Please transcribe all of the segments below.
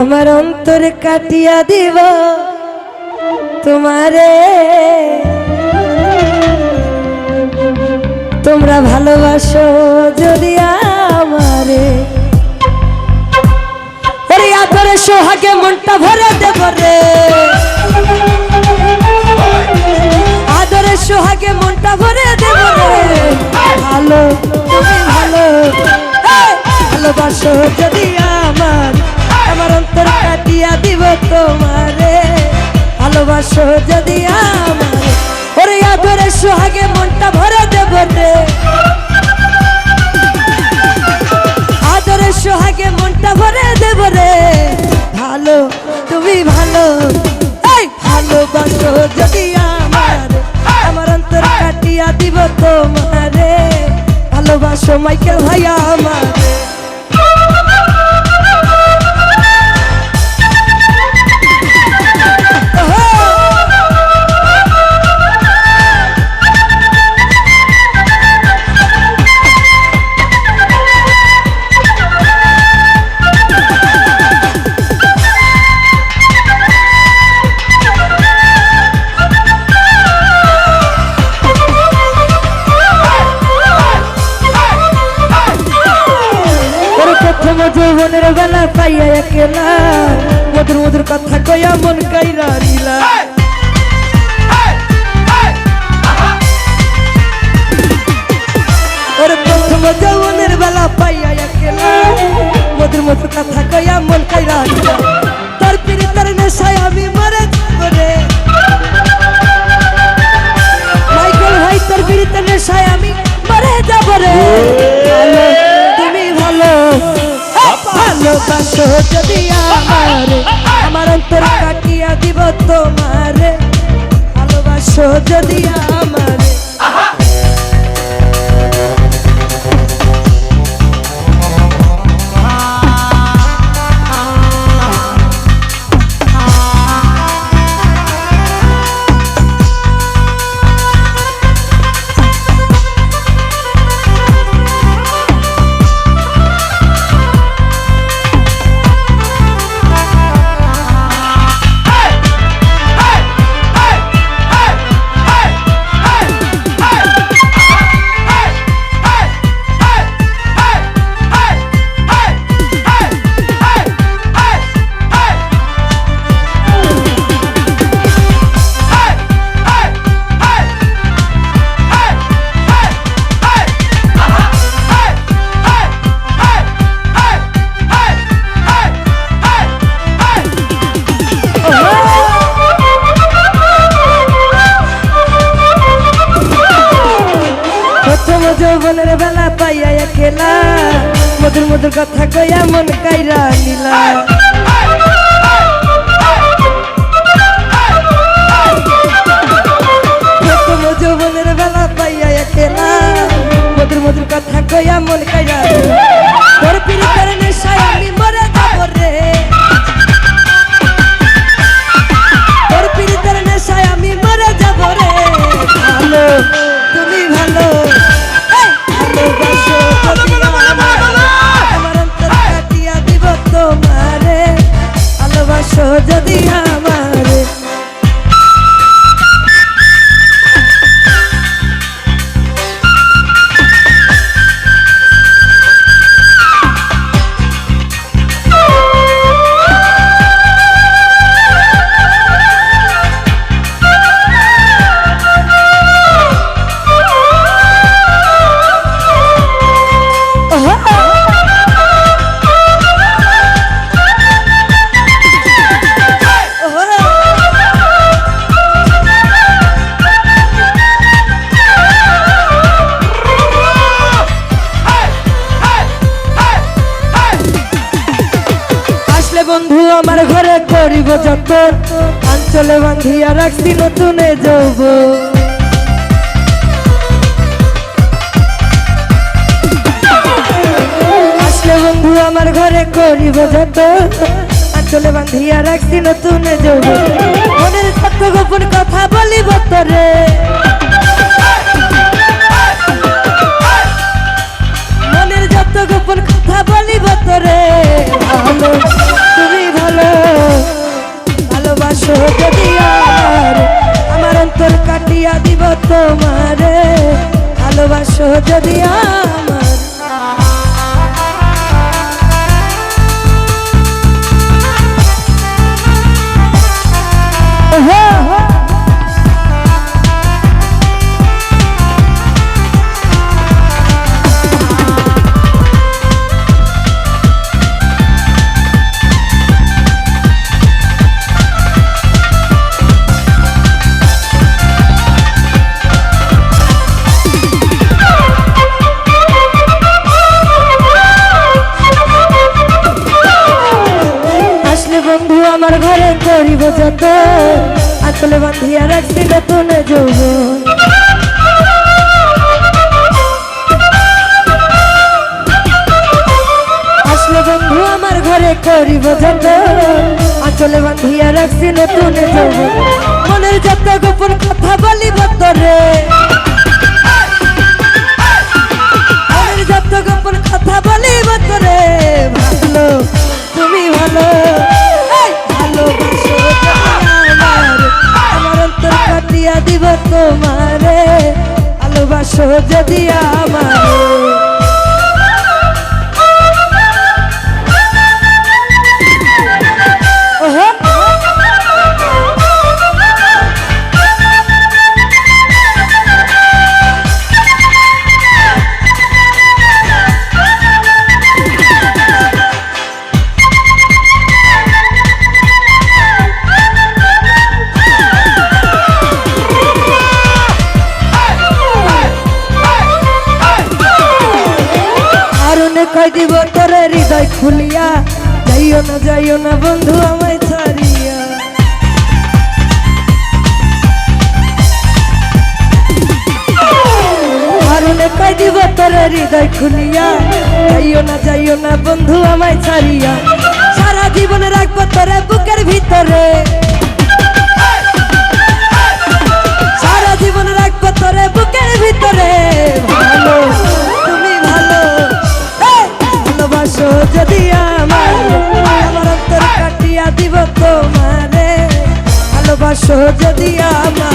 আমার অন্তর কাটিয়া দিব তোমারে, তোমরা ভালোবাসো যদি আমারে। ওরে আদরে সোহাগে মনটা ভরে দেব রে, আদরে সোহাগে মনটা ভরে দেব রে। ভালো তুমি ভালো, ভালোবাসো যদি আমার, আমার অন্তর কাটিয়া দিব তোমারে। ভালোবাসো যদি আমার, ওরে আদরে সোহাগে মনটা ভরে দেব রে, আদরে সোহাগে মনটা ভরে দেব রে। ভালো তুমি ভালো, এই ভালোবাসো যদি আমার, আমার অন্তর কাটিয়া দিব তোমারে। ভালোবাসো মাইকেল ভাইয়া আমার। যৌবনের বেলা পাইয়া একলা, মধুর মধুর কথা কইয়া মন কাইরা নিলা। ওরে প্রথম যৌবনের বেলা পাইয়া একলা, মধুর মধুর কথা কইয়া মন কাইরা নিলা। তোর পিরিতের নেশায় আমি মরে যাব রে, মাইকেল ভাই তোর পিরিতের নেশায় আমি মরে যাব রে। তুমি ভালো, ভালোবাসো যদি আমার, আমার অন্তর কাটিয়া দিব তোমারে। ভালোবাসো যদি আমার। যৌবনের বেলা পাইয়া একলা, মধুর মধুর কথা কইয়া মন কাইরা নিলা। প্রথম যৌবনের বেলা পাইয়া একলা, মধুর মধুর কথা কইয়া মন কাইরা নিলা। তোর পিরিতের নেশায় আমি মরে যাব রে, তোর পিরিতের নেশায় আমি মরে যাব রে। ভালো তুমি ভালো, ভালোবাসো যদি আমার, আমার অন্তর কাটিয়া দিব তোমারে। ভালোবাসো যদি আমার। বন্ধু আমার ঘরে করিব যত, অঞ্চলে বাঁধিয়া রাখছি নতুনে যৌব। আসলে বন্ধু আমার ঘরে করিব যত, অঞ্চলে বাঁধিয়া রাখছি নতুনে যৌব। মনের সত্য গোপন কথা বলিব তোরে, মনের যত গোপন কথা বলিব তোরে। ভালো তুমি ভালো, ভালোবাসো যদি আমার বন্ধু আমার ঘরে করিব যত আসলে বাঁধিয়া রাখছি নতুন যৌবন আসলে বন্ধু আমার ঘরে করিব যত আসলে বাঁধিয়া রাখছি নতুন যৌবন মনের যত গোপন কথা বলিব তোরে মনের যত গোপন কথা বলিব তোরে ভালো তুমি ভালো কাটিয়া দিব তোমারে ভালোবাসো যদি আমারে কই দিব তোরে হৃদয় খুলিয়া যাইও না বন্ধু আমায় ছাড়িয়া আরুনে কই দিব তোরে হৃদয় খুলিয়া যাইও না বন্ধু আমায় ছাড়িয়া সারা জীবন রাখবো তোরে বুকের ভিতরে সারা জীবন রাখবো তোরে বুকের ভিতরে ভালো তুমি ভালো ভালোবাসো যদি আমার অন্তর কাটিয়া দিব তোমারে ভালোবাসো যদি আমারে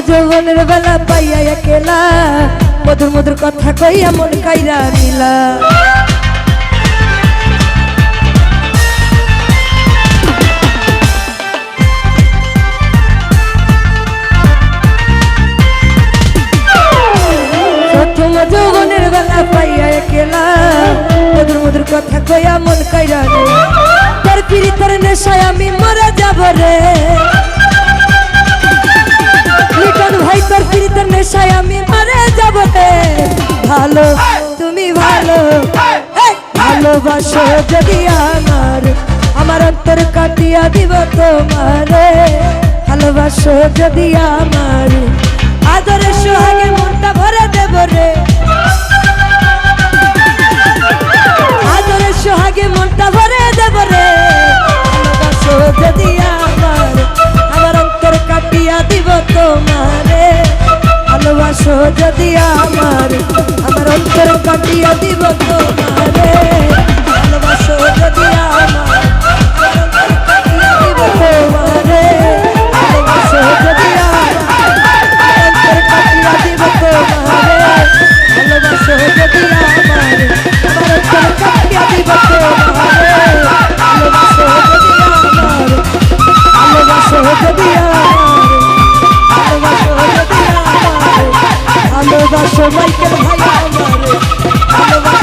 যৌবনের বেলা পাইয়া একেলা মধুর মধুর কথা কইয়া মন কাইরা নিলা প্রথম যৌবনের বেলা পাইয়া একেলা মধুর মধুর কথা কইয়া মন কাইরা নিলা তোর পিরিতের নেশায় আমি মরে যাব রে ভাই তোর পিরিতের নেশায় আমি মরে যাব রে ভালো তুমি ভালো ভালোবাসো যদি আমার অন্তর কাটিয়া দিব তোমারে ভালোবাসো যদি আমার আদরে সোহাগে মনটা ভরে দেব রে আদরে সোহাগে মনটা ভরে দেব রে ভালোবাসো যদি আমার অন্তর কাটিয়া দিব তোমারে ভালোবাসো যদি আমার অন্তর কাটিয়া দিব তোমারে ভালোবাসো যদি আমার অন্তর কাটিয়া দিব তোমারে ভালোবাসো যদি আমার অন্তর কাটিয়া দিব তোমারে ভালোবাসো যদি আমার অন্তর কাটিয়া দিব তোমারে ভালোবাসো যদি আমার ভালোবাসো যদি ভালোবাসো মাইকেল ভাই আমার ভালোবাসো